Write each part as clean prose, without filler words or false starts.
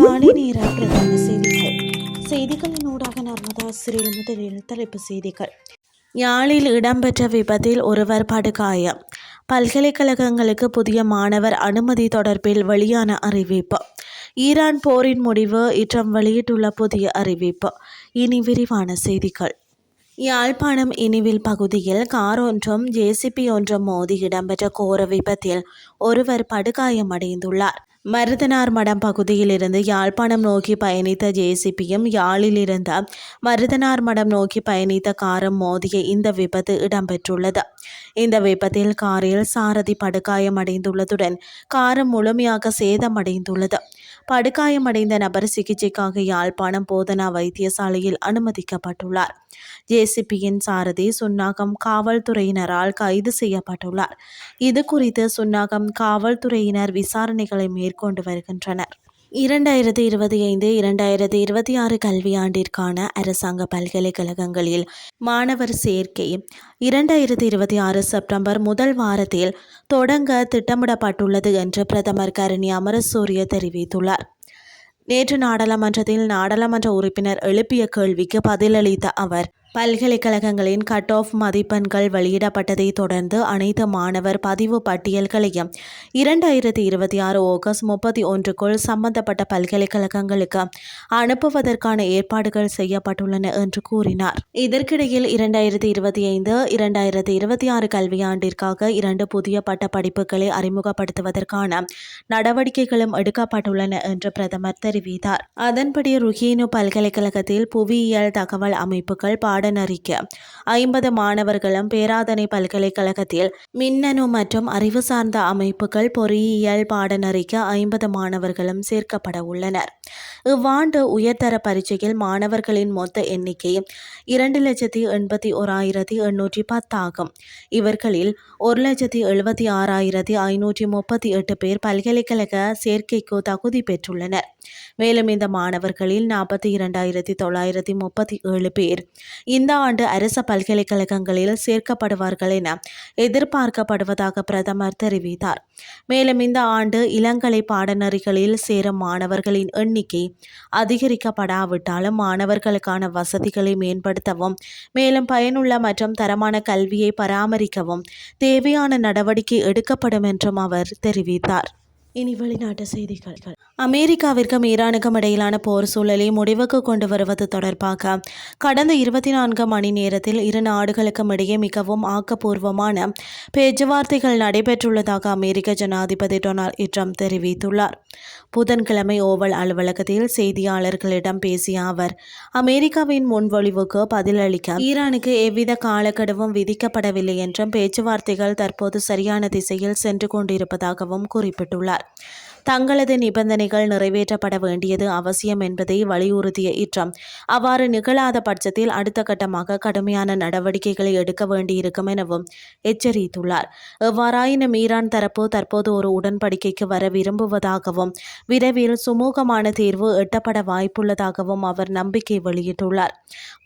காலை நேர பிரதான செய்திகளின் ஊடாக நர்மதா சிறில் முதலில் தலைப்பு செய்திகள். யாழில் இடம்பெற்ற விபத்தில் ஒருவர் படுகாயம். பல்கலைக்கழகங்களுக்கு புதிய மாணவர் அனுமதி தொடர்பில் வெளியான அறிவிப்பு. ஈரான் போரின் முடிவு இட்ரம் வெளியிட்டுள்ள புதிய அறிவிப்பு. இனி விரிவான செய்திகள். யாழ்ப்பாணம் இனிவில் பகுதியில் கார் ஒன்றும் ஜேசிபி ஒன்றும் மோதி இடம்பெற்ற கோர விபத்தில் ஒருவர் படுகாயமடைந்துள்ளார். மருதனார் மடம் பகுதியில் இருந்து யாழ்ப்பாணம் நோக்கி பயணித்த ஜேசிபியும் யாழில் இருந்த மருதனார் மடம் நோக்கி பயணித்த காரும் மோதிய இந்த விபத்து இடம்பெற்றுள்ளது. இந்த விபத்தில் காரில் சாரதி படுகாயமடைந்துள்ளதுடன் காரும் முழுமையாக சேதமடைந்துள்ளது. படுகாயமடைந்த நபர் சிகிச்சைக்காக யாழ்ப்பாணம் போதனா வைத்தியசாலையில் அனுமதிக்கப்பட்டுள்ளார். ஜேசிபியின் சாரதி சுன்னாகம் காவல்துறையினரால் கைது செய்யப்பட்டுள்ளார். இது குறித்து சுன்னாகம் காவல்துறையினர் விசாரணைகளை மேற்கொண்டு வருகின்றனர். 2025-2026 கல்வியாண்டிற்கான அரசாங்க பல்கலைக்கழகங்களில் மாணவர் சேர்க்கை 2026 செப்டம்பர் முதல் வாரத்தில் தொடங்க திட்டமிடப்பட்டுள்ளது என்று பிரதமர் கருணி அமரசூரிய தெரிவித்துள்ளார். நேற்று நாடாளுமன்றத்தில் நாடாளுமன்ற உறுப்பினர் எழுப்பிய கேள்விக்கு பதிலளித்த அவர், பல்கலைக்கழகங்களின் கட் ஆஃப் மதிப்பெண்கள் வெளியிடப்பட்டதை தொடர்ந்து அனைத்து மாணவர் பதிவு பட்டியல்களையும் 2026 ஆகஸ்ட் 31க்குள் சம்பந்தப்பட்ட பல்கலைக்கழகங்களுக்கு அனுப்புவதற்கான ஏற்பாடுகள் செய்யப்பட்டுள்ளன என்று கூறினார். இதற்கிடையில் 2025-2026 கல்வியாண்டிற்காக 2 புதிய பட்டப்படிப்புகளை அறிமுகப்படுத்துவதற்கான நடவடிக்கைகளும் எடுக்கப்பட்டுள்ளன என்று பிரதமர் தெரிவித்தார். அதன்படி ருஹீனு பல்கலைக்கழகத்தில் புவியியல் தகவல் அமைப்புகள் பாடநெறிக்கு 50 மாணவர்களும், பேராதனை பல்கலைக்கழகத்தில் மின்னணு மற்றும் அறிவு சார்ந்த அமைப்புகள் பொறியியல் பாடநெறிக்கு 50 மாணவர்களும் சேர்க்கப்பட உள்ளனர். இவ்வாண்டு உயர்தர பரீட்சையில் மாணவர்களின் மொத்த எண்ணிக்கை 2,81,810 ஆகும். இவர்களில் 1,76,538 பேர் பல்கலைக்கழக சேர்க்கைக்கு தகுதி பெற்றுள்ளனர். மேலும் இந்த மாணவர்களில் 42,937 பேர் இந்த ஆண்டு அரச பல்கலைக்கழகங்களில் சேர்க்கப்படுவார்கள் என எதிர்பார்க்கப்படுவதாக பிரதமர் தெரிவித்தார். மேலும் இந்த ஆண்டு இளங்கலை பாடநெறிகளில் சேரும் மாணவர்களின் எண்ணிக்கை அதிகரிக்கப்படாவிட்டாலும் மாணவர்களுக்கான வசதிகளை மேம்படுத்தவும் மேலும் பயனுள்ள மற்றும் தரமான கல்வியை பராமரிக்கவும் தேவையான நடவடிக்கை எடுக்கப்படும் என்றும் அவர் தெரிவித்தார். இனி வெளிநாட்டு செய்திகள். அமெரிக்காவிற்கும் ஈரானுக்கும் இடையிலான போர் சூழலை முடிவுக்கு கொண்டு வருவது தொடர்பாக கடந்த 24 மணி நேரத்தில் இரு நாடுகளுக்கும் இடையே மிகவும் ஆக்கப்பூர்வமான பேச்சுவார்த்தைகள் நடைபெற்றுள்ளதாக அமெரிக்க ஜனாதிபதி டொனால்ட் ட்ரம்ப் தெரிவித்துள்ளார். புதன்கிழமை ஓவல் அலுவலகத்தில் செய்தியாளர்களிடம் பேசிய அவர், அமெரிக்காவின் முன்மொழிவுக்கு பதிலளிக்க ஈரானுக்கு எவ்வித காலக்கெடுவும் விதிக்கப்படவில்லை என்றும் பேச்சுவார்த்தைகள் தற்போது சரியான திசையில் சென்று கொண்டிருப்பதாகவும் குறிப்பிட்டுள்ளார். தங்களது நிபந்தனைகள் நிறைவேற்றப்பட வேண்டியது அவசியம் என்பதை வலியுறுத்திய ட்ரம்ப், அவ்வாறு நிகழாத பட்சத்தில் அடுத்த கட்டமாக கடுமையான நடவடிக்கைகளை எடுக்க வேண்டியிருக்கும் எனவும் எச்சரித்துள்ளார். எவ்வாறாயினும் ஈரான் தரப்பு தற்போது ஒரு உடன்படிக்கைக்கு வர விரும்புவதாகவும் விரைவில் சுமூகமான தீர்வு எட்டப்பட வாய்ப்புள்ளதாகவும் அவர் நம்பிக்கை வெளியிட்டுள்ளார்.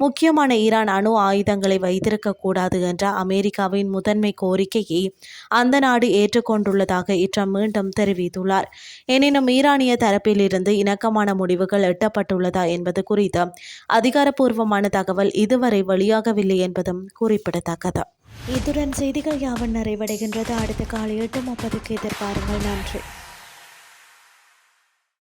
முக்கியமான ஈரான் அணு ஆயுதங்களை வைத்திருக்கக்கூடாது என்ற அமெரிக்காவின் முதன்மை கோரிக்கையை அந்த நாடு ஏற்றுக்கொண்டுள்ளதாக ட்ரம்ப் மீண்டும் தெரிவித்துள்ளார். எனினும் ஈரானிய தரப்பில் இருந்து இணக்கமான முடிவுகள் எட்டப்பட்டுள்ளதா என்பது குறித்து அதிகாரப்பூர்வமான தகவல் இதுவரை வெளியாகவில்லை என்பதும் குறிப்பிடத்தக்கது. இத்துடன் செய்திகள் யாவும் நிறைவடைகின்றது. அடுத்த காலை 8:30க்கு எதிர்பாருங்கள். நன்றி.